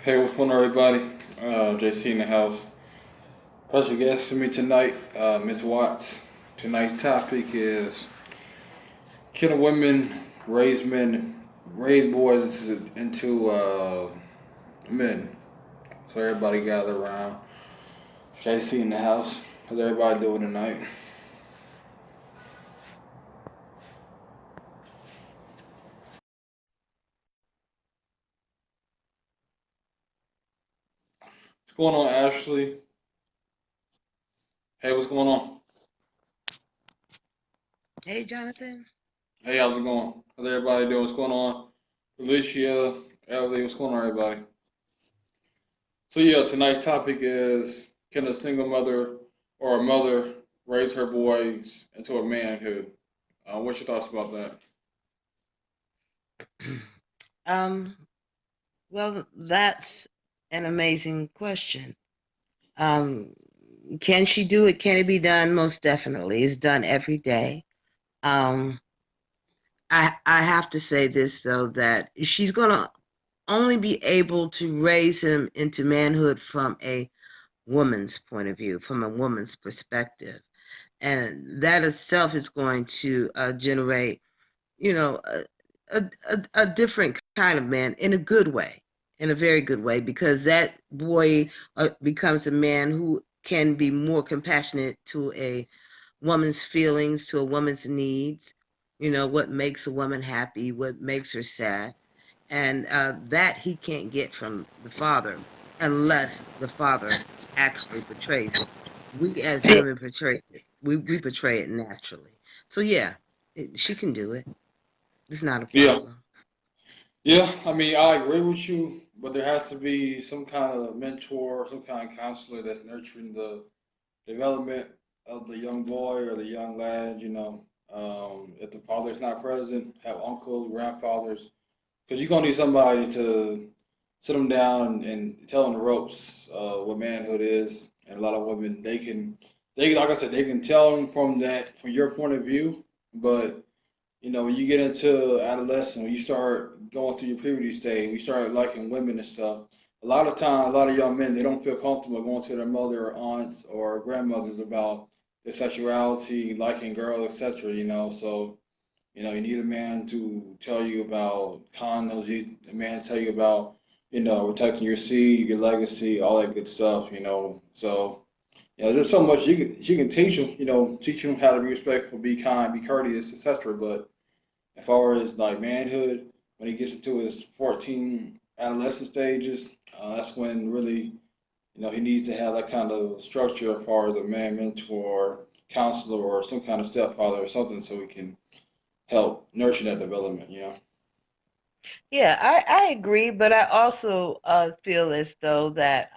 Hey, what's going on, everybody? JC in the house. Special guest for me tonight, Ms. Watts. Tonight's topic is can women raise men, raise boys into men? So everybody gather around. JC in the house. How's everybody doing tonight? What's going on, Ashley? Hey, what's going on? Hey, Jonathan. Hey, how's it going? How's everybody doing? What's going on? Alicia, Ellie, what's going on, everybody? So yeah, tonight's topic is can a single mother or a mother raise her boys into a manhood? What's your thoughts about that? Um, well, that's an amazing question. Um, can she do it? Can it be done? Most definitely. It's done every day. Um, I have to say this though, that she's gonna only be able to raise him into manhood from a woman's point of view, from a woman's perspective, and that itself is going to generate, you know, a different kind of man in a good way, in a very good way, because that boy becomes a man who can be more compassionate to a woman's feelings, to a woman's needs, what makes a woman happy, what makes her sad. And that he can't get from the father unless the father actually portrays it. We as women portray it. We portray it naturally. So yeah, she can do it. It's not a Yeah, problem. yeah. I mean, I agree with you, but there has to be some kind of mentor, some kind of counselor that's nurturing the development of the young boy or the young lad. If the father's not present, have uncles, grandfathers, because you're gonna need somebody to sit them down and tell them the ropes, what manhood is. And a lot of women, like I said, they can tell them from your point of view. But when you get into adolescence, when you start going through your puberty stage, you start liking women and stuff. A lot of time, a lot of young men, they don't feel comfortable going to their mother or aunts or grandmothers about their sexuality, liking girls, etc. So you need a man to tell you about condoms. You need a man to tell you about, protecting your seed, your legacy, all that good stuff. So there's so much you can teach him. Teach him how to be respectful, be kind, be courteous, etc. But as far as like manhood, when he gets into his 14 adolescent stages, that's when really he needs to have that kind of structure as far as a man mentor, counselor, or some kind of stepfather or something, so he can help nurture that development. Yeah, I agree, but I also feel as though that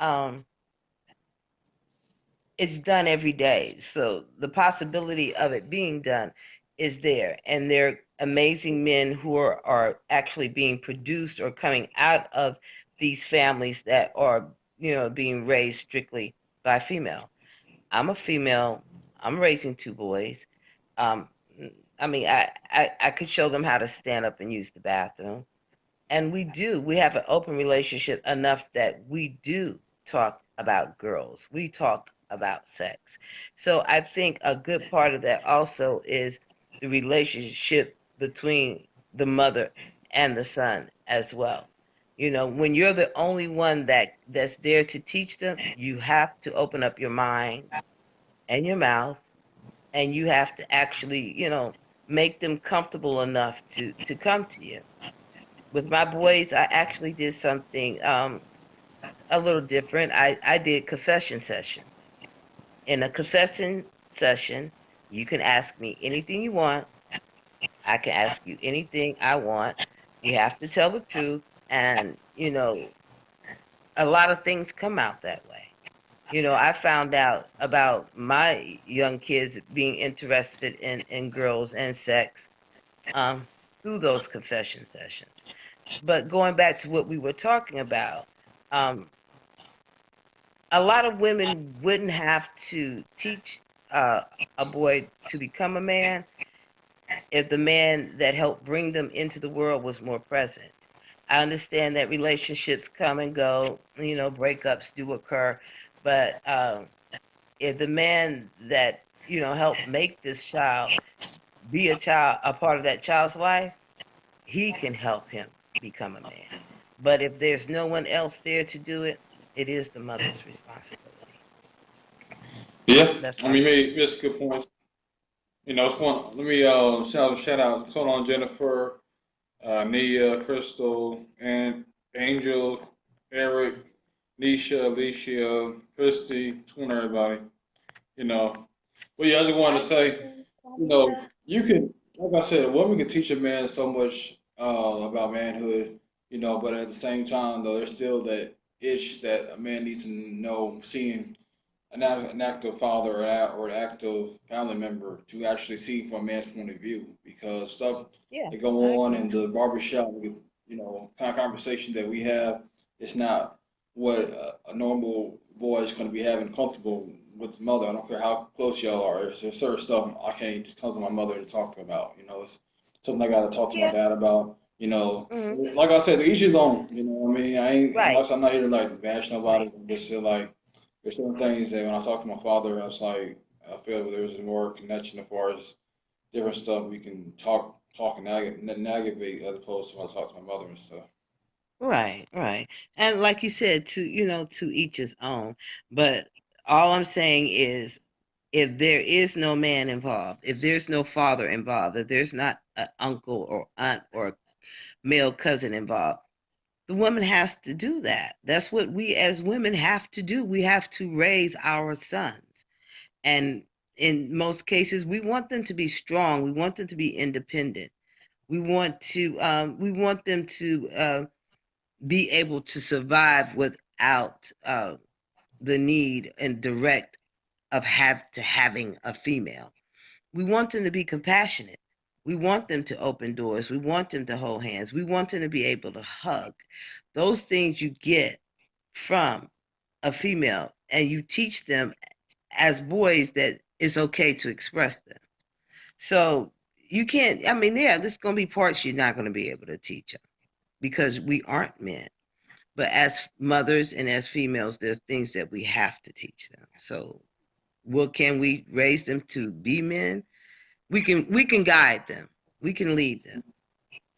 it's done every day. So the possibility of it being done is there. And there are amazing men who are actually being produced or coming out of these families that are, being raised strictly by female. I'm a female. I'm raising two boys. Um, I mean, I could show them how to stand up and use the bathroom. And we do. We have an open relationship enough that we do talk about girls. We talk about sex. So I think a good part of that also is the relationship between the mother and the son as well. When you're the only one that's there to teach them, you have to open up your mind and your mouth, and you have to actually, make them comfortable enough to come to you. With my boys, I actually did something a little different. I did confession sessions. In a confession session, you can ask me anything you want. I can ask you anything I want. You have to tell the truth, and a lot of things come out that way. I found out about my young kids being interested in girls and sex um, through those confession sessions. But going back to what we were talking about, um, a lot of women wouldn't have to teach uh, a boy to become a man if the man that helped bring them into the world was more present. I understand that relationships come and go, breakups do occur, but if the man that, helped make this child be a part of that child's life, he can help him become a man. But if there's no one else there to do it, it is the mother's responsibility. Yeah, That's I my mean, perspective. that's a good point. It's going. Let me shout out. What's going on, Jennifer, Nia, Crystal, and Angel, Eric, Nisha, Alicia, Christy. What's going on, everybody? You know, well, yeah, I just wanted Hi, to say, Mrs. Juanita. you can, like I said, a woman can teach a man so much about manhood, but at the same time, though, there's still that itch that a man needs to know, seeing an active father or an active family member to actually see from a man's point of view, because stuff Yeah, that I go on agree. in the barbershop, kind of conversation that we have, it's not what a normal boy is going to be having comfortable with the mother. I don't care how close y'all are. There's certain stuff I can't just come to my mother to talk to about. It's something I got to talk to my Yeah. dad about. Hmm. Like I said, the issue's on. What I mean, I ain't. Right. I'm not here to like bash nobody. Right. I'm just here like there's certain things that when I talk to my father, I was like, I feel there's more connection as far as different stuff we can talk and navigate as opposed to when I talk to my mother and stuff. Right. Right. And like you said, to each his own. But all I'm saying is, if there is no man involved, if there's no father involved, if there's not an uncle or aunt or male cousin involved, the woman has to do that. That's what we as women have to do. We have to raise our sons. And in most cases, we want them to be strong. We want them to be independent. We want them to be able to survive without the need and direct of having a female. We want them to be compassionate. We want them to open doors. We want them to hold hands. We want them to be able to hug. Those things you get from a female, and you teach them as boys that it's okay to express them. So you can't, I mean, yeah, there's going to be parts you're not going to be able to teach them because we aren't men. But as mothers and as females, there's things that we have to teach them. So, what can we raise them to be men? We can guide them. We can lead them.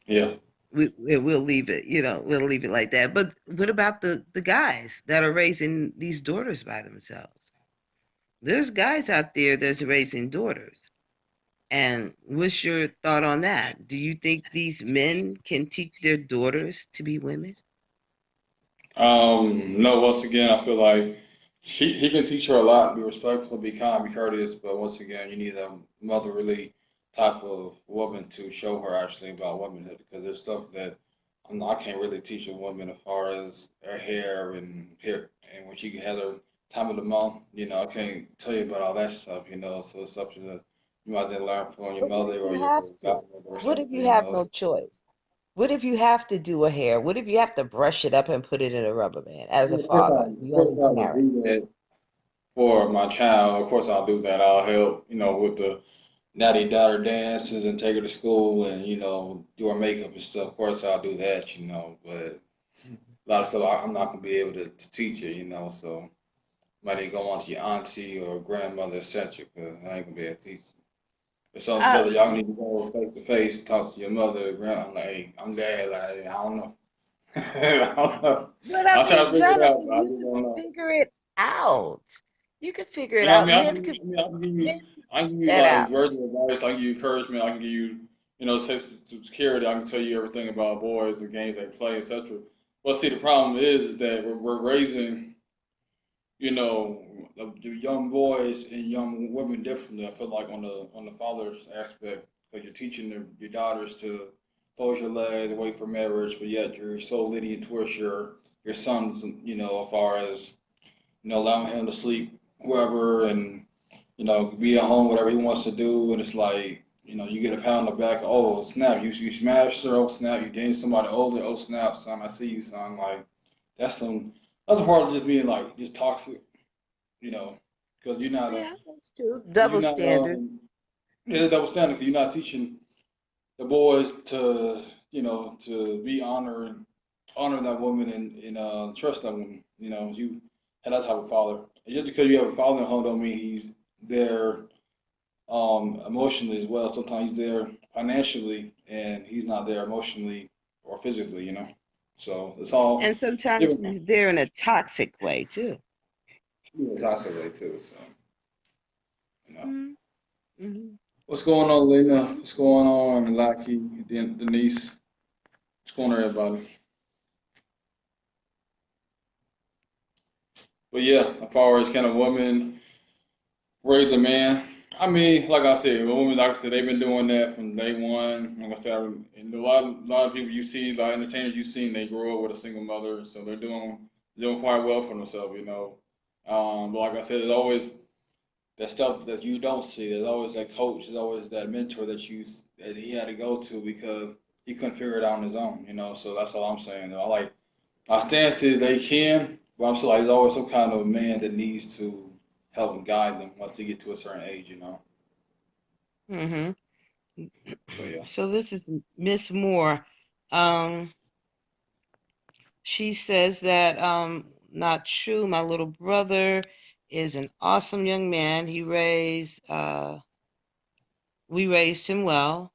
Yeah. We'll leave it, we'll leave it like that. But what about the guys that are raising these daughters by themselves? There's guys out there that's raising daughters. And what's your thought on that? Do you think these men can teach their daughters to be women? No, once again, I feel like he can teach her a lot, be respectful, be kind, be courteous, but once again, you need a motherly type of woman to show her actually about womanhood because there's stuff that I can't really teach a woman as far as her hair and when she has her time of the month, I can't tell you about all that stuff, so it's something that you might then learn from your But what if mother or you your have to? godmother or What if something, you have no choice? What if you have to do a hair? What if you have to brush it up and put it in a rubber band as a Of course, father, of the course only I would parent? do that for my child. Of course, I'll do that. I'll help, with the natty daughter dances and take her to school and, do her makeup and stuff. Of course, I'll do that, but a lot of stuff I'm not going to be able to teach you, so might need to go on to your auntie or grandmother, etc., because I ain't going to be able to teach you. If something Uh, said that y'all need to go face to face, talk to your mother or grandma, I'm like, hey, I'm dad, like, I don't know. I don't know. but I I'll try to mean, figure it out, Jonathan, but I you just can don't know. figure it out. You can figure it Yeah, I out. mean, Men can men can I can give you figure that like out. words of advice. I can give you encouragement. I can give you, sense of security. I can tell you everything about boys, the games they play, etc. But see, the problem is that we're raising, the young boys and young women differently. I feel like on the father's aspect, because you're teaching your daughters to close your legs, wait for marriage, but yet you're so lenient towards your sons, as far as allowing him to sleep whoever and be at home, whatever he wants to do. And it's like, you get a pat on the back. Oh, snap. You smashed her. Oh, snap. You dating somebody older. Oh, snap, son. I see you, son. Like, that's a part of just being like, just toxic, you know, because Yeah, that's true. you're Double not, standard. yeah, double standard. 'Cause you're not teaching the boys to be honoring, honor that woman and trust that woman. You know, you and that type of father. And just because you have a father in the home don't mean he's there emotionally as well. Sometimes he's there financially and he's not there emotionally or physically, you know. So it's all And sometimes different they're in a toxic way too. constantly too. So, you know. Mm-hmm. What's going on, Lena? What's going on, Lucky, Denise? What's going on, everybody? But yeah, as far as kind of women raise a man, I mean, like I said, women, like I said, they've been doing that from day one. Like I said, and a lot of people you see, a lot of entertainers you see, they grow up with a single mother, so they're doing quite well for themselves, you know. But like I said, there's always that stuff that you don't see. There's always that coach. There's always that mentor that he had to go to because he couldn't figure it out on his own, you know. So that's all I'm saying. I stand to they can, but I'm still like there's always some kind of man that needs to help and guide them once they get to a certain age, you know. Mm-hmm. So yeah. So this is Miss Moore. Um, she says that not true. My little brother is an awesome young man. We raised him well.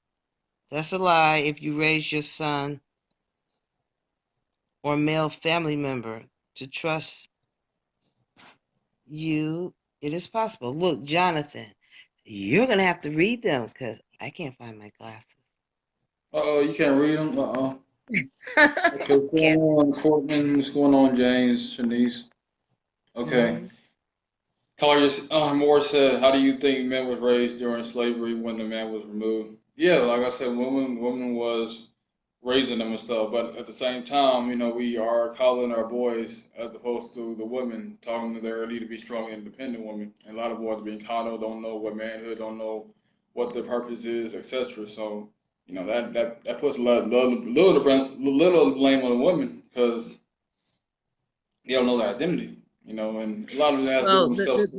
That's a lie if you raise your son or male family member to trust you. It is possible. Look, Jonathan, you're gonna have to read them because I can't find my glasses. Oh, you can't read them. Okay, what's going Can't. on, Courtman? What's going on, James? Shanice? Okay. Mm-hmm. Collier Moore said, "How do you think men was raised during slavery when the man was removed?" Yeah, like I said, women was raising them and stuff, but at the same time, you know, we are calling our boys as opposed to the women, talking to their need to be strong, independent women. And a lot of boys being coddled, don't know what manhood, don't know what their purpose is, etc. So, you know, that puts little blame on the women because they don't know their identity. You know, and a lot of it has to do Well, with themselves.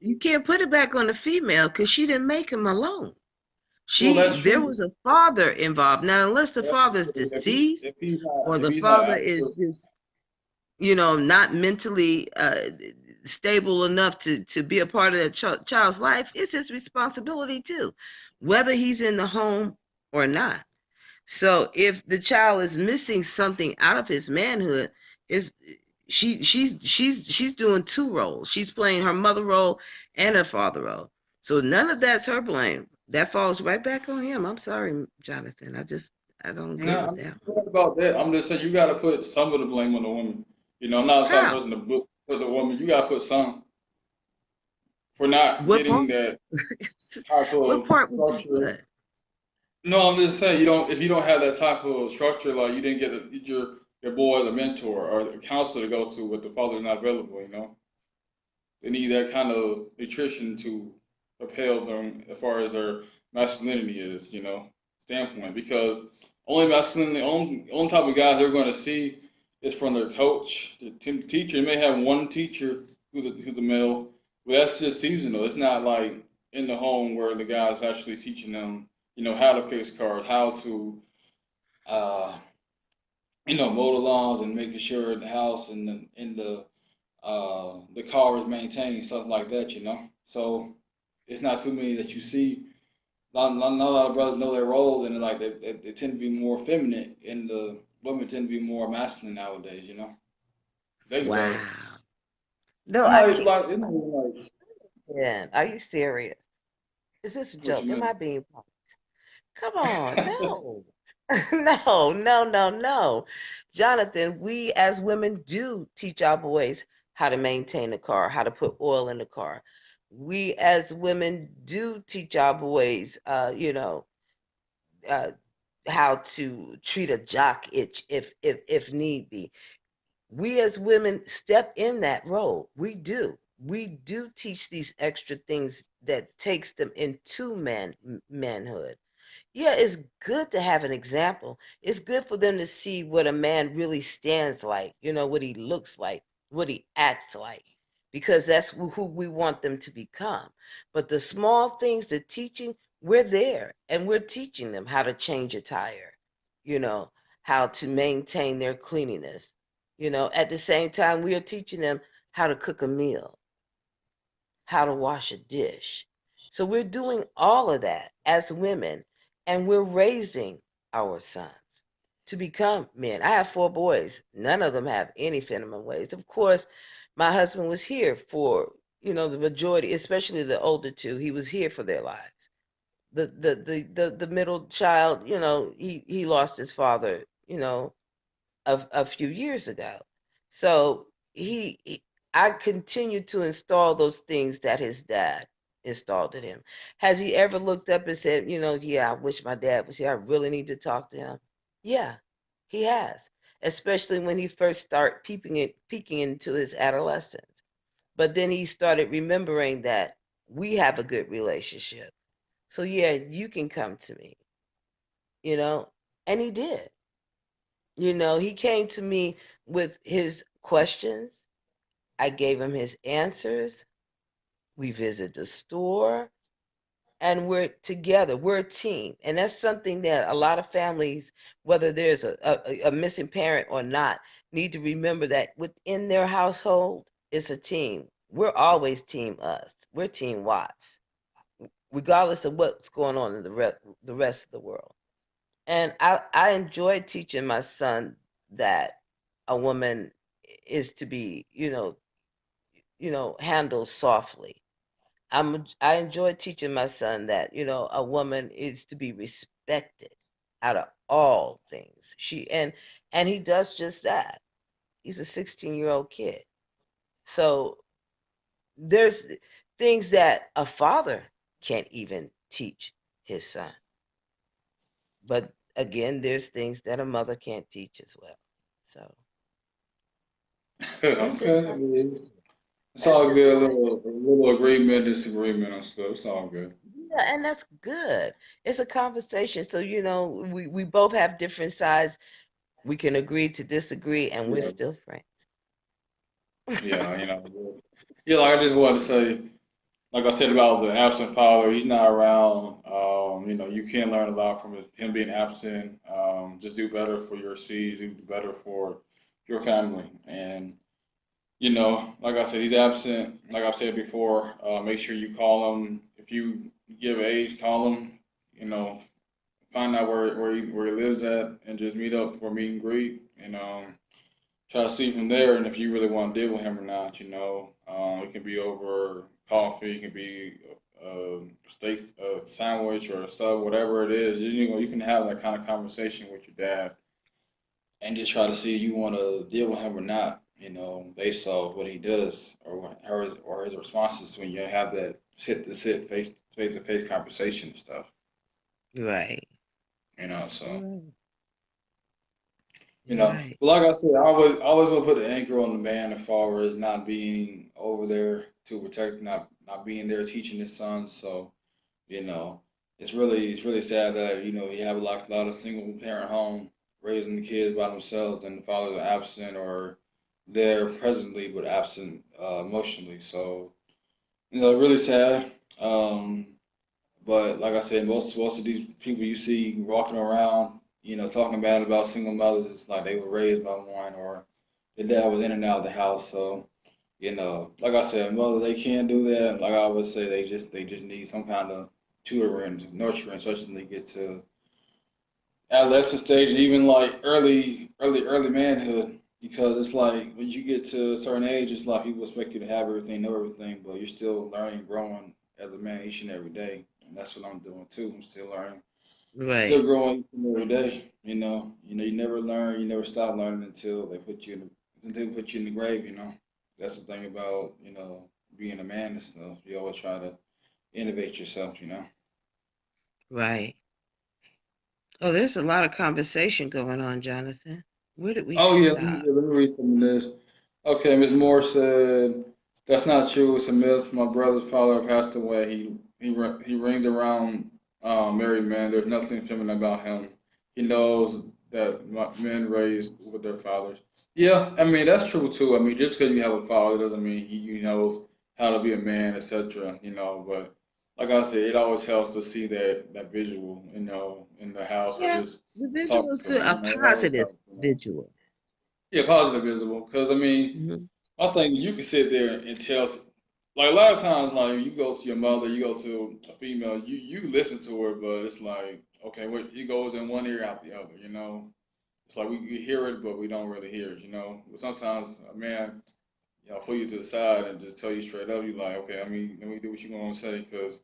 you can't put it back on the female because she didn't make him alone. Well, that's There true. was a father involved. Now, unless the That's father is true. deceased or If the he's not father is active, just, not mentally stable enough to be a part of that child's life, it's his responsibility too, whether he's in the home or not. So if the child is missing something out of his manhood, is she's doing two roles. She's playing her mother role and her father role. So none of that's her blame. That falls right back on him. I'm sorry, Jonathan. I don't agree no, with I'm that one. not about that. I'm just saying you got to put some of the blame on the woman. You know, I'm not the type of How? person to put the woman. You got to put some for not What getting part? that type What of part would you structure. put? No, I'm just saying you don't. If you don't have that type of structure, like you didn't get your boy as a mentor or a counselor to go to, but the father's not available. You know, they need that kind of nutrition to propel them as far as their masculinity is. You know, standpoint because only masculinity, only type of guys they're going to see is from their coach, the teacher. They may have one teacher who's a male, but that's just seasonal. It's not like in the home where the guy's actually teaching them, you know, how to fix cars, how to, uh, mow the lawns and making sure the house and the car is maintained, something like that, you know. So it's not too many that you see. Not a lot of brothers know their roles, and like they tend to be more feminine, and the women tend to be more masculine nowadays. You know, think about it. Wow. No, I'm I not even can't. like it's not even like Yeah. Are you serious? Is this a what you joke? Am mean. I being punked? Come on, no. No, no, no, no. Jonathan, we as women do teach our boys how to maintain a car, how to put oil in the car. We as women do teach our boys, uh, how to treat a jock itch if need be. We as women step in that role. We do teach these extra things that takes them into manhood. Yeah, it's good to have an example. It's good for them to see what a man really stands like, what he looks like, what he acts like, because that's who we want them to become. But the small things, the teaching, we're there and we're teaching them how to change a tire, you know, how to maintain their cleanliness. At the same time, we are teaching them how to cook a meal, how to wash a dish. So we're doing all of that as women, and we're raising our sons to become men. I have 4 boys. None of them have any feminine ways. Of course, my husband was here for, the majority, especially the older two. He was here for their lives. The middle child, he lost his father, a few years ago. So I continue to install those things that his dad installed in him. Has he ever looked up and said, yeah, I wish my dad was here. I really need to talk to him. Yeah, he has, especially when he first started peeking into his adolescence. But then he started remembering that we have a good relationship. So yeah, you can come to me, you know, and he did. He came to me with his questions. I gave him his answers. We visited the store and we're together. We're a team. And that's something that a lot of families, whether there's a missing parent or not, need to remember that within their household, it's a team. We're always team us. We're team Watts, regardless of what's going on in the rest of the world. And I enjoy teaching my son that a woman is to be, handled softly. I enjoy teaching my son that, a woman is to be respected out of all things. And he does just that. He's a 16-year-old kid. So there's things that a father can't even teach his son. But again, there's things that a mother can't teach as well. So that's just Okay. I my mean, it's that's all just good. my A little agreement, disagreement on stuff. It's all good. yeah, and that's good. It's a conversation. So, we both have different sides. We can agree to disagree and we're Yeah. still friends. Yeah. Yeah. Like I just wanted to say, like I said about the absent father, he's not around. You can learn a lot from him being absent. Just do better for your seeds, do better for your family. And, like I said, he's absent. Like I've said before, make sure you call him. If you give age, call him. You know, find out where he lives at and just meet up for a meet and greet. And try to see from there, and if you really want to deal with him or not, it can be over coffee, it can be a steak, a sandwich, or a sub, whatever it is. You can have that kind of conversation with your dad, and just try to see if you want to deal with him or not. Based off what he does or his responses when you have that sit face to face conversation and stuff. Right. So. Right. But like I said, I always want to put an anchor on the man as far as not being over there to protect, not being there teaching his sons. So, you know, it's really sad that you have a lot of single parent home raising the kids by themselves and the fathers are absent or there presently but absent emotionally. So, really sad. Um, but like I said, most of these people you see walking around, talking bad about single mothers, it's like they were raised by one or their dad was in and out of the house. So, like I said, mothers they can do that. Like I always say, they just need some kind of tutoring, nurturing, especially when they get to adolescent stage, even like early manhood. Because it's like when you get to a certain age, it's like people expect you to have everything, know everything, but you're still learning, growing as a man each and every day. And that's what I'm doing too. I'm still learning, still Right. growing each and every day. You never learn, you never stop learning until they put you in the grave. That's the thing about being a man and stuff. You always try to innovate yourself. Right. Oh, there's a lot of conversation going on, Jonathan. Where did we Oh yeah, let me, stop? yeah, let me read some of this. Okay, Ms. Moore said that's not true. It's a myth. My brother's father passed away. He rings around married men. There's nothing feminine about him. He knows that men raised with their fathers. Yeah, I mean that's true too. I mean just because you have a father doesn't mean he knows how to be a man, etc. But like I said, it always helps to see that visual, in the house or Yeah, just the visual talking is to them. good. A It always positive helps. visual. Yeah, positive visual. Because I mean, Hmm. I think you can sit there and tell, like a lot of times, like you go to your mother, you go to a female, you listen to her, but it's like, okay, what it goes in one ear out the other. It's like we hear it, but we don't really hear it. But sometimes a man, pull you to the side and just tell you straight up, you like, okay, I mean, let me do what you want to say, because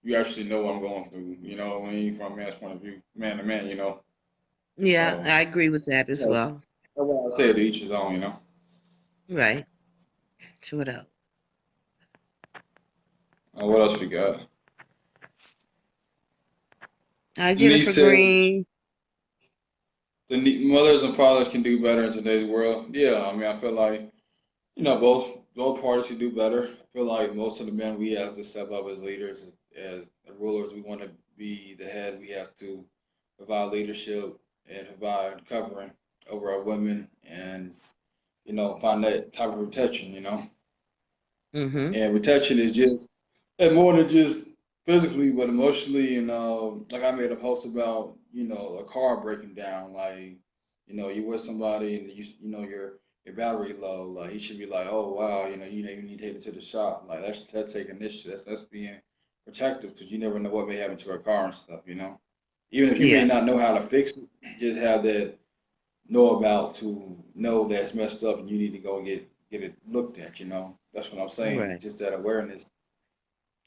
you actually know what I'm going through. When you from a man's point of view, man to man. Yeah, So, I agree with that as yeah, well. that's why I say to each his own. Right. So what else? What else we got? Hi, Denise Jennifer said Green. mothers and fathers can do better in today's world. Yeah, I mean, I feel like both parties can do better. I feel like most of the men we have to step up as leaders, as rulers. We want to be the head. We have to provide leadership and provide covering over our women, and find that type of protection. Mm-hmm. And protection is just and more than just physically, but emotionally. And like I made a post about, a car breaking down. Like, you with somebody and your battery low. Like he should be like, oh wow, you need to take it to the shop. Like that's taking initiative. That's being protective because you never know what may happen to a car and stuff. Even if you may Yeah. not know how to fix it, you just have that know about to know that it's messed up and you need to go get it looked at. That's what I'm saying. Right. Just that awareness.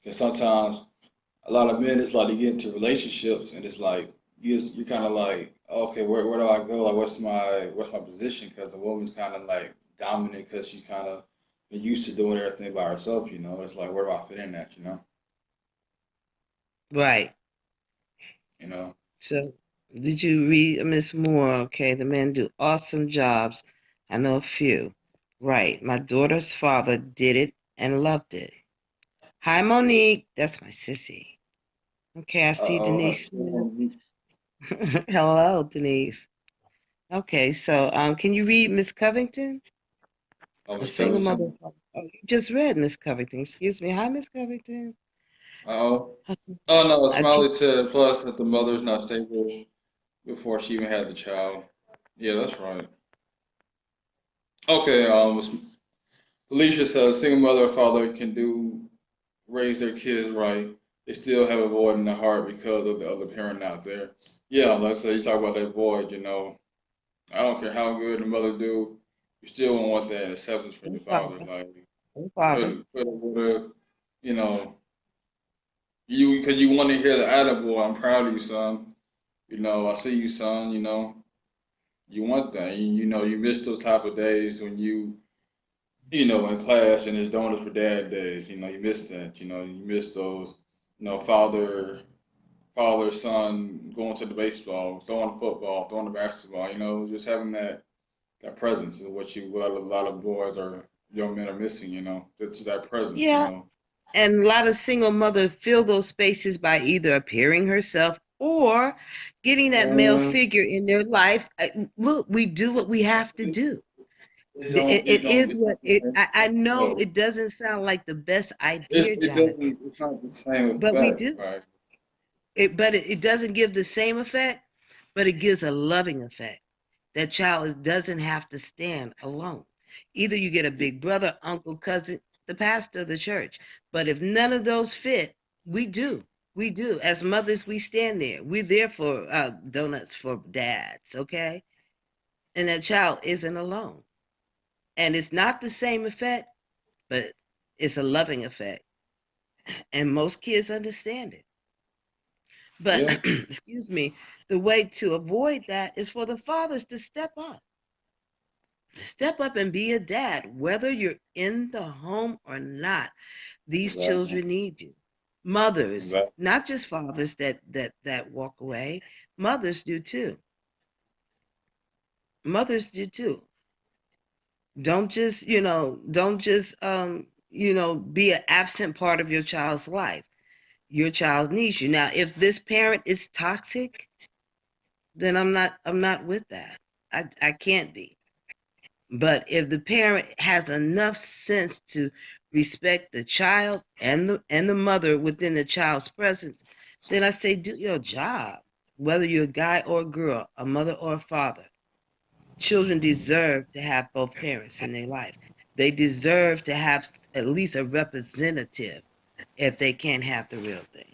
Because sometimes a lot of men, it's like they get into relationships and it's like you're kind of like, okay, where do I go? Like, what's my position? Because the woman's kind of like dominant because she's kind of been used to doing everything by herself. It's like, where do I fit in that? Right. You know. So did you read Miss Moore? Okay, the men do awesome jobs. I know a few. Right. My daughter's father did it and loved it. Hi, Monique. That's my sissy. Okay, I see Uh-oh. Denise Smith. Hello, Denise. Okay, so can you read Miss Covington? Oh, A Miss single mother. Covington. Oh, you just read Miss Covington. Excuse me. Hi, Miss Covington. Uh-oh. Oh no, I te- Smiley said plus that the mother's not stable before she even had the child. Yeah, that's right. Okay, Alicia says single mother or father can raise their kids right. They still have a void in the heart because of the other parent out there. Yeah, let's say you talk about that void. I don't care how good the mother do, you still won't want that acceptance from no your father. father. Like No father. put it with you know, because you want to hear the attaboy, I'm proud of you, son. I see you, son. You want that. You miss those type of days when in class and it's donuts for dad days. You miss that. You miss those, father, son going to the baseball, throwing the football, throwing the basketball. Just having that presence is what a lot of boys or young men are missing. It's that presence. Yeah, and a lot of single mothers fill those spaces by either appearing herself or getting that male Uh, figure in their life. Look, we do what we have to it, do. it don't. It It don't. is It's what not the it. same. I know No, it doesn't sound like the best idea, it doesn't. Jonathan, It's not the same but we effect, do. right? It doesn't give the same effect, but it gives a loving effect. That child doesn't have to stand alone. Either you get a big brother, uncle, cousin, the pastor of the church. But if none of those fit, we do. We do. As mothers, we stand there. We're there for donuts for dads, okay? And that child isn't alone. And it's not the same effect, but it's a loving effect. And most kids understand it. But, Yeah. excuse me, the way to avoid that is for the fathers to step up. Step up and be a dad, whether you're in the home or not. These Exactly. children need you. Mothers, Exactly. not just fathers that walk away. Mothers do too. Mothers do too. Don't just be an absent part of your child's life. Your child needs you. Now, if this parent is toxic, then I'm not with that. I can't be. But if the parent has enough sense to respect the child and the mother within the child's presence, then I say do your job. Whether you're a guy or a girl, a mother or a father, children deserve to have both parents in their life. They deserve to have at least a representative if they can't have the real thing.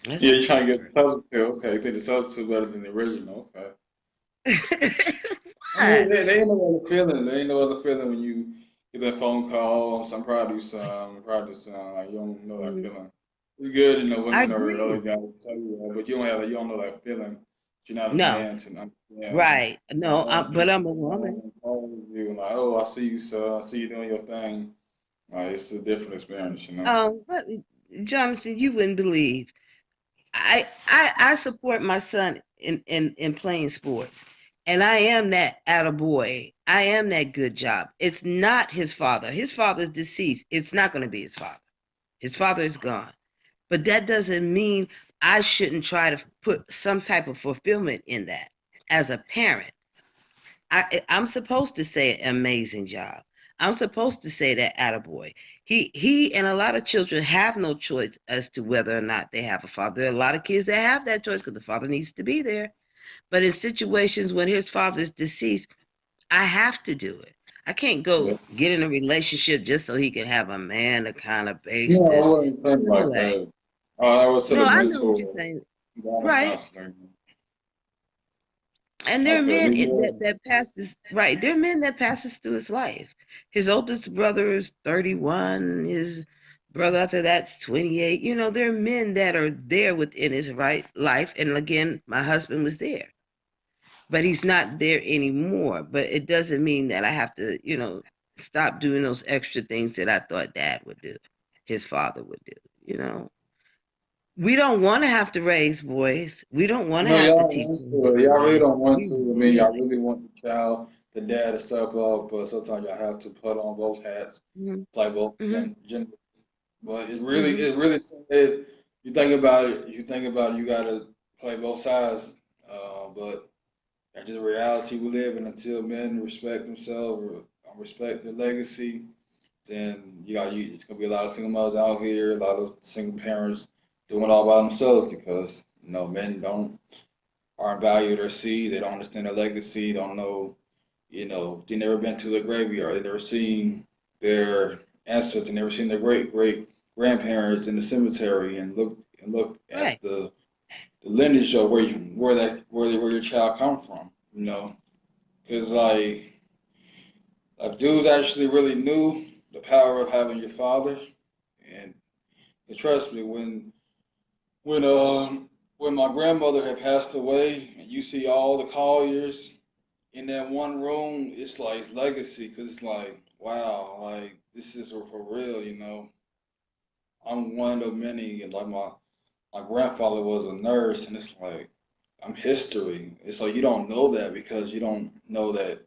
That's Yeah, just you're my trying to get the word. substitute. Okay, you think the substitute better than the original. Okay. I mean, What? they ain't no other feeling. They ain't no other feeling when you get that phone call. So I'm proud of you, son. I'm proud of you, son. Like, you don't know that Mhm. feeling. It's good, I women or other agree. guys tell you that, but you don't have, you don't know that feeling. You're not a No, man to understand. right. Like, No, oh, but dude, I'm a oh, woman. you like, oh, I see you, son. I see you doing your thing. Like, it's a different experience, you know. But Jonathan, you wouldn't believe. I support my son in playing sports. And I am that attaboy. I am that good job. It's not his father. His father's deceased. It's not going to be his father. His father is gone. But that doesn't mean I shouldn't try to put some type of fulfillment in that as a parent. I'm supposed to say amazing job. I'm supposed to say that attaboy. He and a lot of children have no choice as to whether or not they have a father. There are a lot of kids that have that choice because the father needs to be there. But in situations when his father is deceased, I have to do it. I can't Yeah. go get in a relationship just so he can have a man to kind of base No, I this. wasn't No, saying no like way. that. I was No, telling I know what you're mentor, saying. guidance Right. counselor. And there are Okay, men we that, will. that passes right. There are men that passes through his life. His oldest brother is 31. His brother after that's 28. You know, there are men that are there within his right life. And again, my husband was there, but he's not there anymore. But it doesn't mean that I have to, stop doing those extra things that I thought dad would do, his father would do. You know, we don't want to have to raise boys. We don't want to No, have to y'all teach want them how to. to Y'all really read. don't want We to. I mean, y'all really. really want the child, the dad to step up, but sometimes y'all have to put on both hats, Hmm. play both Hmm. gender. But Hmm. it really said, you think about it, you gotta play both sides. But that's just the reality we live in. Until men respect themselves or respect their legacy, then it's gonna be a lot of single mothers out here, a lot of single parents doing it all by themselves because men don't aren't value their seed. They don't understand their legacy. Don't know, they never been to the graveyard. They never seen their ancestors. They never seen their great grandparents in the cemetery and look at Right. the lineage of where your child come from. Because like dudes actually really knew the power of having your father, and trust me, when when my grandmother had passed away, and you see all the Colliers in that one room, it's like legacy because it's like, wow, like this is for real. I'm one of many, and like my grandfather was a nurse, and it's like I'm history. It's like you don't know that because you don't know the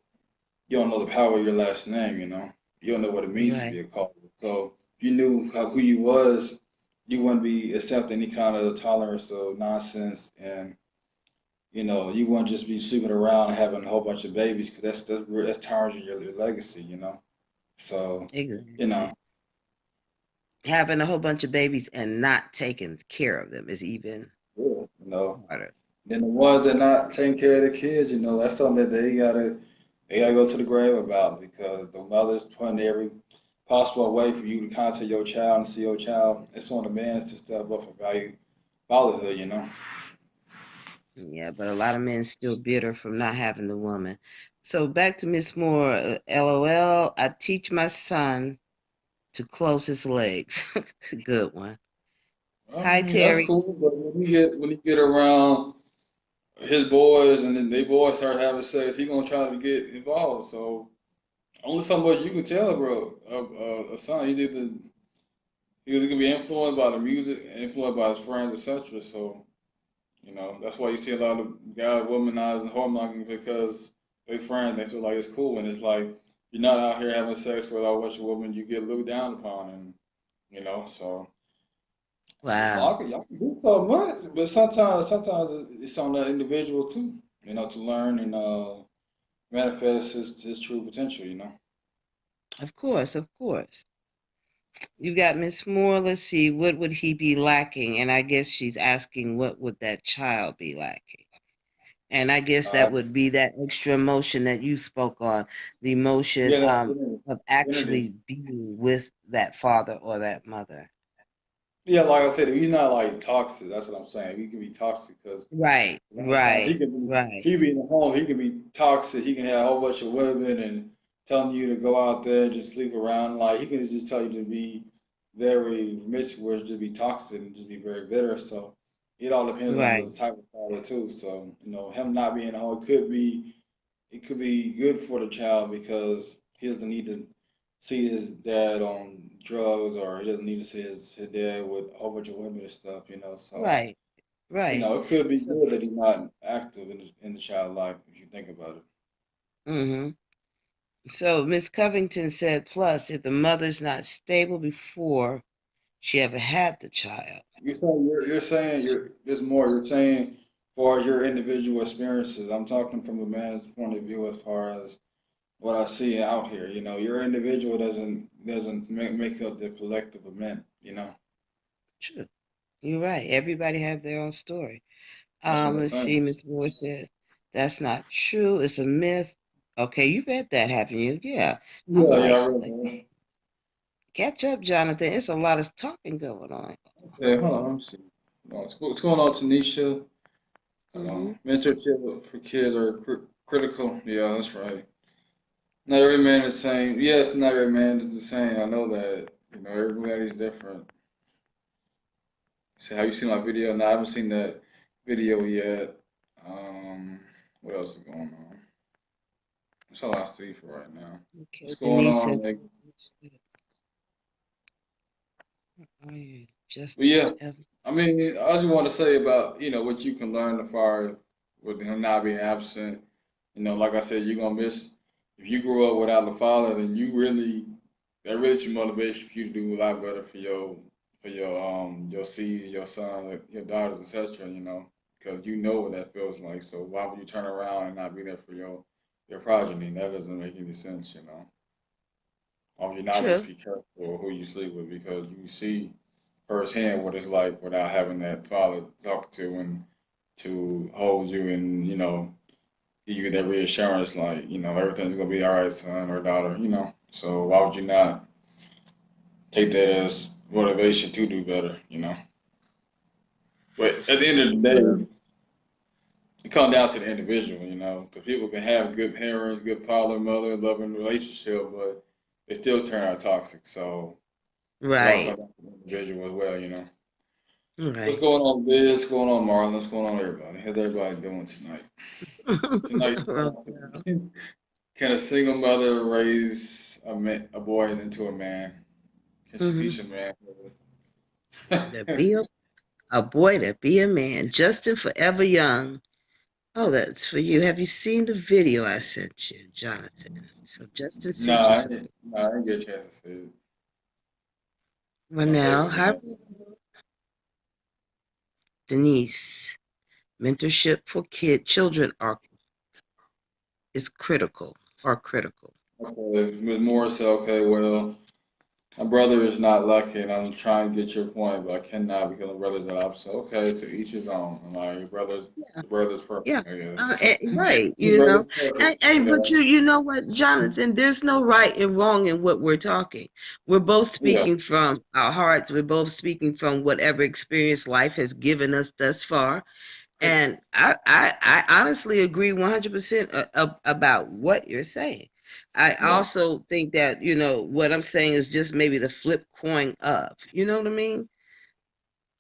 power of your last name. You don't know what it means to Right. be a Collier. So if you knew who you was, you wouldn't be accepting any kind of tolerance of nonsense and you wouldn't just be sleeping around and having a whole bunch of babies because that's tarnishing your legacy. So, you know, Exactly. Having a whole bunch of babies and not taking care of them is even yeah, harder. then the ones that not taking care of the kids, that's something that they gotta go to the grave about because the mother's putting every possible way for you to contact your child and see your child. It's on the man to step up for fatherhood. Yeah, but a lot of men still bitter from not having the woman. So back to Miss Moore. LOL. I teach my son to close his legs. Good one. I Hi, mean, that's Terry. cool, but when you get around his boys and then they boys start having sex, he gonna try to get involved. So only so much you can tell, bro. A son, he's either gonna be influenced by the music, influenced by his friends, etc. So that's why you see a lot of guys womanizing, hormonizing because they friends, they feel like it's cool, and it's like you're not out here having sex with a bunch of women you get looked down upon, and so. Wow. Y'all can do so much, but sometimes it's on the individual too, to learn and manifest his true potential. Of course, of course. You got Miss Moore. Let's see, what would he be lacking? And I guess she's asking, what would that child be lacking? And I guess Uh, that would be that extra emotion that you spoke on, the emotion yeah, that identity. of Identity. actually being with that father or that mother. Yeah, like I said, if he's not like toxic, that's what I'm saying. He can be toxic because Right, a lot of times right, right, he be in the home, he can be toxic. He can have a whole bunch of women and telling you to go out there and just sleep around. Like he can just tell you to be very promiscuous, just be toxic and just be very bitter. So it all depends on right, the type of father too. So him not being home it could be good for the child because he doesn't need to see his dad on drugs or he doesn't need to see his dad with a whole bunch of women and stuff. So right, right. it could be So, good that he's not active in the child life if you think about it. hmm so Miss Covington said, plus, if the mother's not stable before she ever had the child. You're saying there's more. You're saying for your individual experiences. I'm talking from the man's point of view as far as what I see out here. Your individual doesn't make up the collective of men. True. You're right. Everybody have their own story. That's what I'm Let's see, saying. Miss Moore said, that's not true. It's a myth. Okay, you read that, haven't you? Yeah. I'm Yeah, yeah, I like, read that. catch up, Jonathan. It's a lot of talking going on. Okay, hold on, let me see. What's going on, Tanisha? Hmm Mentorship for kids are critical. Yeah, that's right. Not every man is the same. Yes, not every man is the same. I know that. Everybody's different. So, have you seen my video? No, I haven't seen that video yet. What else is going on? That's all I see for right now. What's Okay, going Denise on, says, Nick? are you But Justin yeah, forever? I mean, I just want to say about what you can learn as far as with him not being absent. Like I said, you're gonna miss if you grew up without a father, then that really should motivate you for you to do a lot better for your seeds, your sons, your daughters, etc. Because you know what that feels like. So why would you turn around and not be there for your progeny? That doesn't make any sense. Why would you not just True. be careful who you sleep with because you see firsthand what it's like without having that father to talk to and to hold you and give you that reassurance like everything's gonna be all right, son or daughter. So why would you not take that as motivation to do better? But at the end of the Well, day, it comes down to the individual, because people can have good parents, good father, mother, loving relationship, but they still turn out toxic. So it all right, comes down to the individual as well. What's right. going on, Biz? What's going on, Marlon? What's going on, everybody? How's everybody doing tonight? Tonight's Well, girl, can a single mother raise a boy into a man? Can she mhm. teach a man? To be a boy, to be a man. Justin Forever Young. Oh, that's for you. Have you seen the video I sent you, Jonathan? So Justin No, sent you I didn't get a chance to see it. well I'm probably now. looking Hi, at it. Denise. Mentorship for children is critical. Are critical. Okay, Ms. Morris said, okay, well, my brother is not lucky, and I'm trying to get your point, but I cannot because my brother's not opposite. Okay, to each his own. And like Yeah, your brother's perfect, yeah. I guess. Right. Your You know, brother's perfect. but Yeah, you know what, Jonathan? There's no right and wrong in what we're talking. We're both yeah, speaking from our hearts. We're both speaking from whatever experience life has given us thus far. And I honestly agree 100% about what you're saying. I yeah. also think that, what I'm saying is just maybe the flip coin of, you know what I mean?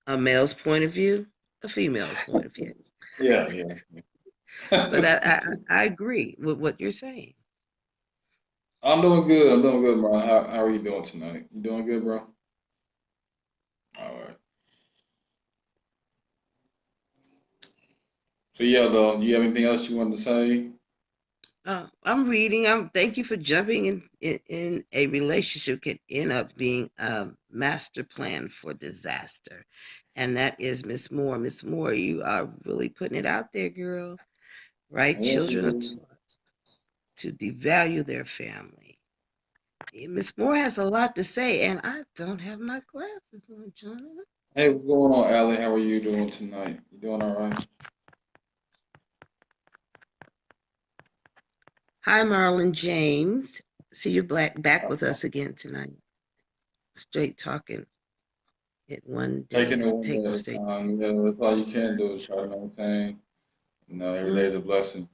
A male's point of view, a female's point of view. Yeah, But yeah. I agree with what you're saying. I'm doing good. I'm doing good, bro. How are you doing tonight? You doing good, bro? All right. So yeah, though, do you have anything else you wanted to say? I'm reading. Thank you for jumping in a relationship can end up being a master plan for disaster. And that is Miss Moore. Miss Moore, you are really putting it out there, girl. Right? Yes, it Children are is. taught. to devalue their family. Miss Moore has a lot to say, and I don't have my glasses on, Jonathan. Hey, what's going on, Allie? How are you doing tonight? You doing all right? Hi, Marlon James. See you back with us again tonight. Straight talking it one Taking day. it one Take day no at a state. time. Yeah, that's all you can do is try to maintain. Every day is a blessing.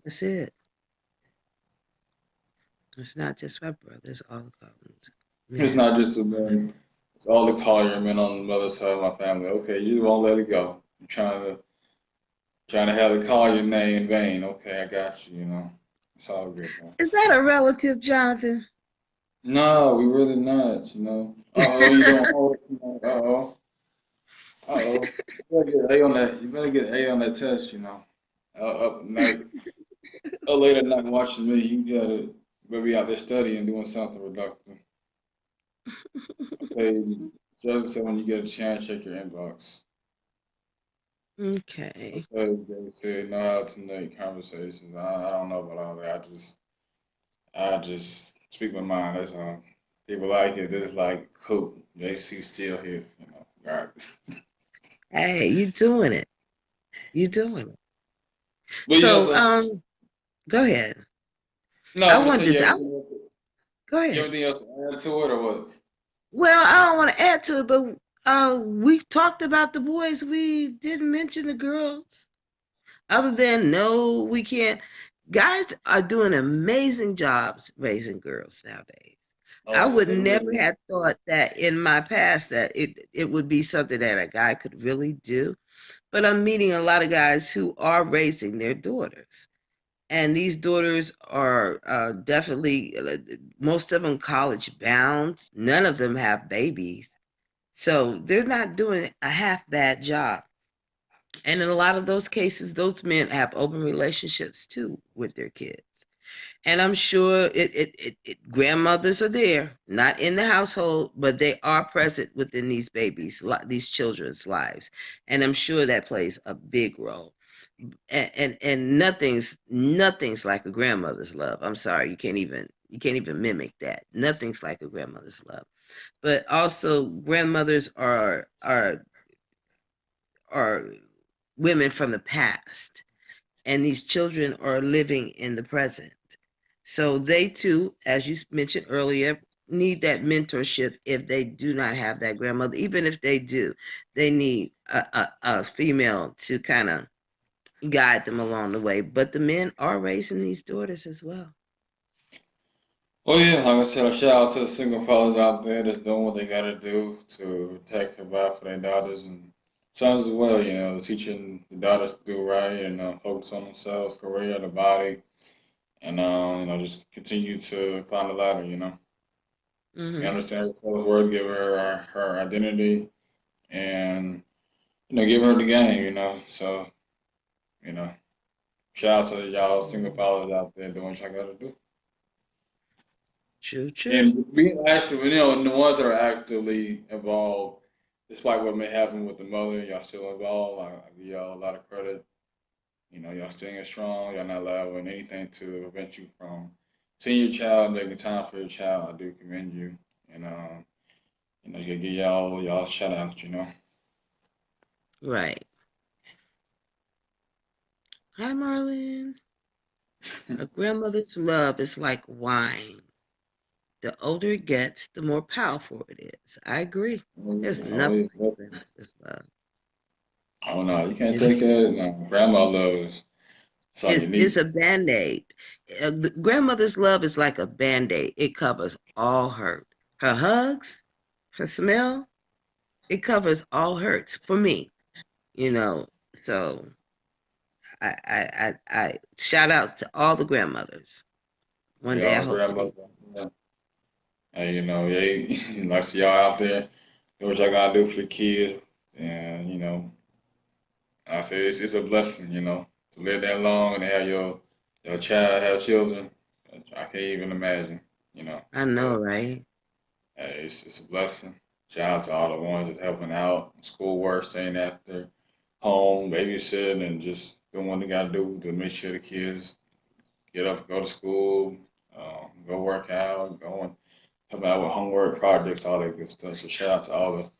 That's it. It's not just my brother, it's all of them. It's Men. not just the men. It's all the Collier men on the mother side of my family. Okay, you won't let it go. You're trying to have the Collier name in vain. Okay, I got you. It's all good, man. Is that a relative, Jonathan? No, we really not. Uh-oh, you don't hold it. Uh-oh. Uh-oh. You better get A on that. You better get A on that test. Up night, late at night watching me. You gotta be out there studying, doing something productive. Okay, just so when you get a chance, check your inbox. Okay. Okay, they said know how to make conversations. I don't know about all that. I just speak my mind. That's all. People like it. This like cool. JC still here. Right. Hey, you doing it. You doing it. But yeah, So, go ahead. no, I I'm gonna say wanted you to, have I, anything else to, go you have ahead. anything else to add to it or what? Well, I don't want to add to it, but we talked about the boys. We didn't mention the girls. Other than no, we can't. Guys are doing amazing jobs raising girls nowadays. Oh I yeah, would they never really. have thought that in my past that it would be something that a guy could really do. But I'm meeting a lot of guys who are raising their daughters. And these daughters are definitely, most of them college bound. None of them have babies. So they're not doing a half bad job. And in a lot of those cases, those men have open relationships too with their kids. And I'm sure grandmothers are there, not in the household, but they are present within these these children's lives. And I'm sure that plays a big role. And nothing's like a grandmother's love. I'm sorry, you can't even mimic that. Nothing's like a grandmother's love. But also grandmothers are women from the past, and these children are living in the present. So they too, as you mentioned earlier, need that mentorship if they do not have that grandmother. Even if they do, they need a female to kind of guide them along the way. But the men are raising these daughters as well. Oh yeah, like I said, a shout out to the single fathers out there that's doing what they gotta do to protect and provide for their daughters and sons as well. Teaching the daughters to do right and focus on themselves, career, the body, and just continue to climb the ladder. We Hmm. understand her self worth, give her identity, and give her the game. So you know, shout out to y'all single fathers out there doing what y'all gotta do. True, true. And being active, and the ones that are actively involved, despite what may happen with the mother, y'all still involved. I give y'all a lot of credit. Y'all staying strong. Y'all not allowing anything to prevent you from seeing your child, making time for your child. I do commend you. And, you give y'all shout outs. Right. Hi, Marlene. A grandmother's love is like wine. The older it gets, the more powerful it is. I agree. There's Oh, nothing yeah. like grandmother's love. Oh, no, you can't It's take that. No, grandma love is it's all you it's need. a band-aid. The grandmother's love is like a band-aid. It covers all hurt. Her hugs, her smell, it covers all hurts for me. You know, so I shout out to all the grandmothers. One Yeah, day I all hope to grandmother. be. Yeah. And, yeah, like so y'all out there, do what y'all gotta do for the kids. And, I say it's a blessing, to live that long and have your child have children. I can't even imagine, I know, but right? it's a blessing. Shout out to all the ones that's helping out, schoolwork, staying after home, babysitting, and just doing what they gotta do to make sure the kids get up, go to school, go work out, go and help out with homework, projects, all that good stuff. So shout out to all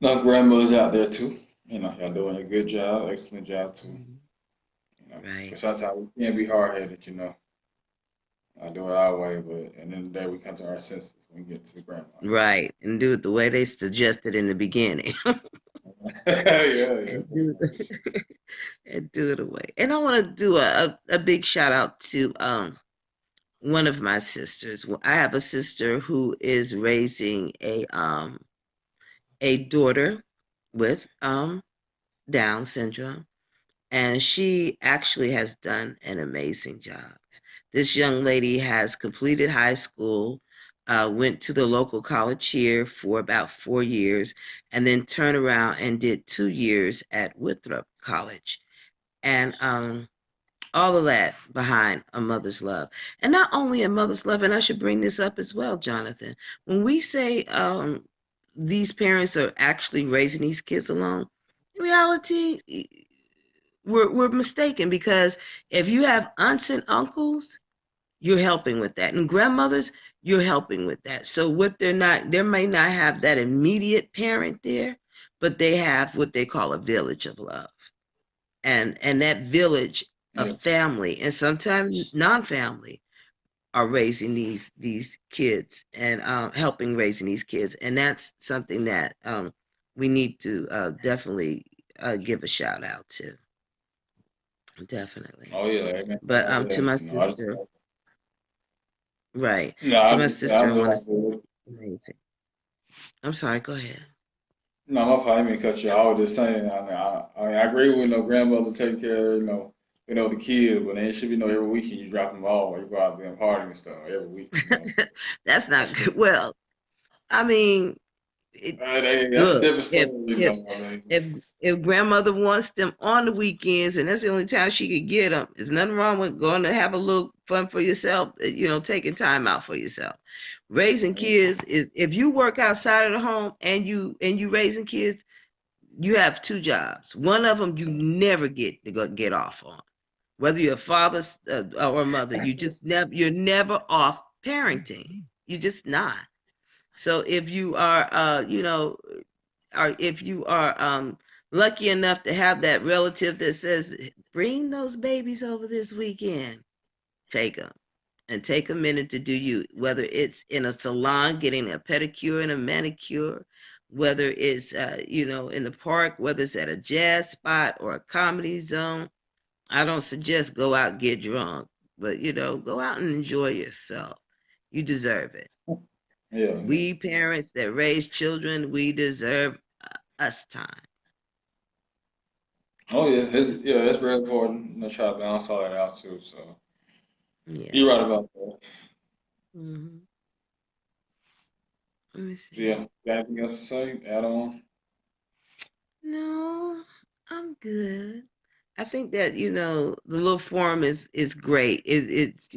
the grandmothers out there too. Y'all doing a good job, excellent job too. Mhm. Right. Because sometimes we can be hard headed. I do it our way, but at the end of the day, we come to our senses when we get to the grandma. Right. And do it the way they suggested in the beginning. Yeah, yeah. and do and do it away. And I want to do a big shout out to one of my sisters. I have a sister who is raising a daughter with Down syndrome, and she actually has done an amazing job. This young lady has completed high school, went to the local college here for about 4 years, and then turned around and did 2 years at Winthrop College. And all of that behind a mother's love. And not only a mother's love, and I should bring this up as well, Jonathan. When we say these parents are actually raising these kids alone, in reality, we're mistaken, because if you have aunts and uncles, you're helping with that. And grandmothers, you're helping with that. So what they're not, they may not have that immediate parent there, but they have what they call a village of love. And that village Yeah. of family and sometimes non-family are raising these kids and helping raising these kids. And that's something that we need to definitely give a shout out to. Definitely. Oh yeah, amen. But All to that. my I just, sister, right. no, To I my just, I sister, I just want to want say to. amazing. I'm sorry, go ahead. No, my fault. I didn't mean to cut you. I was just saying. I agree with grandmother taking care of the kids, but then it should be every weekend you drop them off or you go out there and party and stuff every week. That's not That's good. Well, I mean, it, that's a look, different story. I mean, if grandmother wants them on the weekends and that's the only time she could get them, there's nothing wrong with going to have a little fun for yourself. Taking time out for yourself. Raising kids is, if you work outside of the home and you raising kids, you have two jobs. One of them you never get off on. Whether you're a father or a mother, you're never off parenting. You're just not. So if you are, or if you are lucky enough to have that relative that says, bring those babies over this weekend, take them and take a minute to do you, whether it's in a salon getting a pedicure and a manicure, whether it's, in the park, whether it's at a jazz spot or a comedy zone. I don't suggest go out and get drunk, but, go out and enjoy yourself. You deserve it. yeah, yeah. We parents that raise children, we deserve us time. Oh yeah, it's very important to try to balance all that out too. So Yeah. you're right about that. hmm Let me So see. yeah, got anything else to say? Add on? No, I'm good. I think that the little forum is great. It's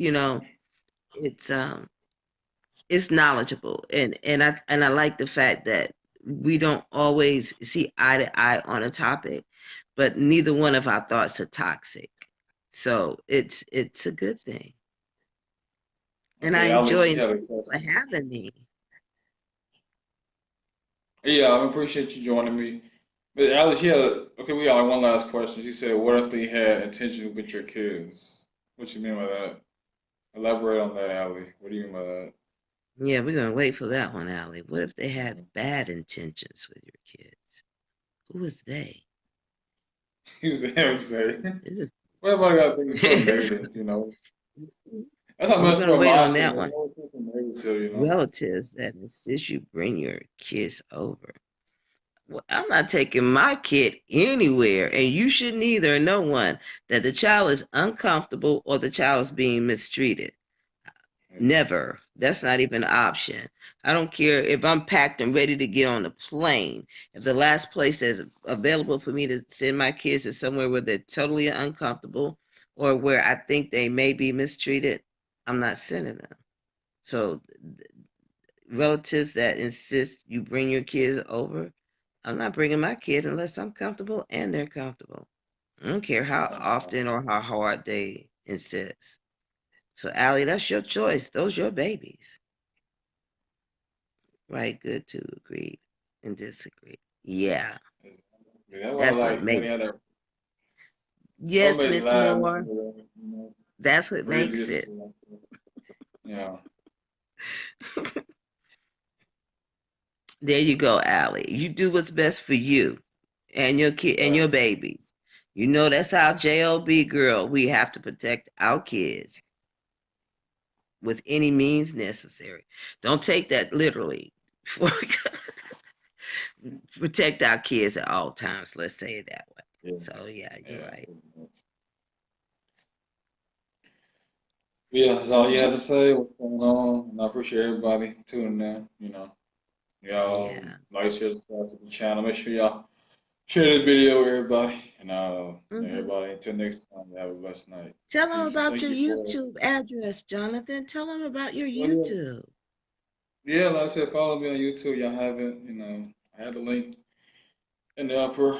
it's knowledgeable, and I like the fact that we don't always see eye to eye on a topic, but neither one of our thoughts are toxic. So it's a good thing, and I Okay, Alex, enjoy you had a for question. having me. Yeah, I appreciate you joining me. But Alex, okay, we got one last question. She said, "What if they had intentions with your kids?" What you mean by that? Elaborate on that, Ali. What do you mean by that? Yeah, we're gonna wait for that one, Allie. What if they had bad intentions with your kids? Who is they? He's there. He's there. It is. What everybody got to think so negative? That's how We're messed up gonna our wait on mindset. that We're one. always thinking negative. Relatives that insist you bring your kids over. Well, I'm not taking my kid anywhere, and you shouldn't either. No one that the child is uncomfortable or the child is being mistreated. Never. That's not even an option. I don't care if I'm packed and ready to get on the plane. If the last place that's available for me to send my kids is somewhere where they're totally uncomfortable or where I think they may be mistreated, I'm not sending them. So relatives that insist you bring your kids over, I'm not bringing my kid unless I'm comfortable and they're comfortable. I don't care how often or how hard they insist. So, Allie, that's your choice. Those your babies. Right? Good to agree and disagree. Yeah, That's why I that's what like when they makes. had their Yes, roommates Mr. live, Moore. you know, That's what really makes it. beautiful. Yeah. There you go, Allie. You do what's best for you and your kid and Right. your babies. You know that's our JOB girl. We have to protect our kids with any means necessary. Don't take that literally. Protect our kids at all times. Let's say it that way. Yeah. So yeah, you're Yeah. right. Yeah, that's So all you had to say. What's going on? And I appreciate everybody tuning in. Y'all yeah. like, share, subscribe to the channel. Make sure y'all share the video with everybody. And Hmm. everybody, until next time, have a blessed night. Tell them Peace and about thank your you for. YouTube address, Jonathan. Tell them about your Well, yeah, YouTube. yeah. Like I said, follow me on YouTube. Y'all haven't. I had the link in the upper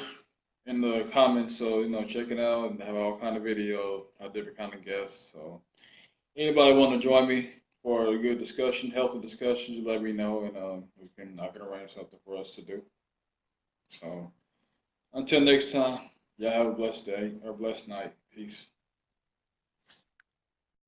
in the comments. So check it out and have all kind of videos, different kind of guests. So anybody want to join me for a good discussion, healthy discussion, just let me know, and I can arrange something for us to do. So until next time, y'all have a blessed day or blessed night. Peace.